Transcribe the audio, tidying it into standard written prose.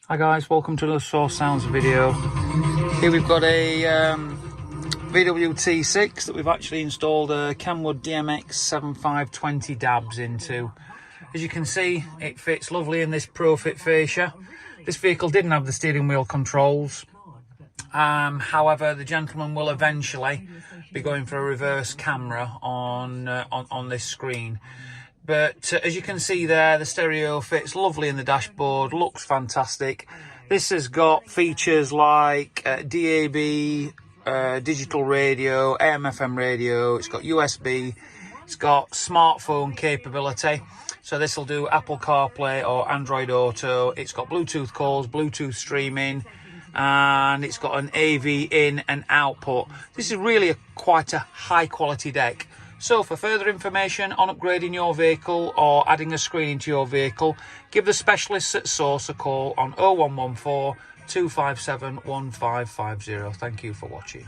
Hi guys, welcome to another Source Sounds video. Here we've got a VW T6 that we've actually installed a KENWOOD DMX7520DABS into. As you can see, it fits lovely in this ProFit fascia. This vehicle didn't have the steering wheel controls. However, the gentleman will eventually be going for a reverse camera on this screen. But as you can see there, the stereo fits lovely in the dashboard, looks fantastic. This has got features like DAB, digital radio, AM/FM radio, it's got USB, it's got smartphone capability. So this will do Apple CarPlay or Android Auto. It's got Bluetooth calls, Bluetooth streaming, and it's got an AV in and output. This is really quite a high quality deck. So for further information on upgrading your vehicle or adding a screen into your vehicle, give the specialists at Source a call on 0114 257 1550. Thank you for watching.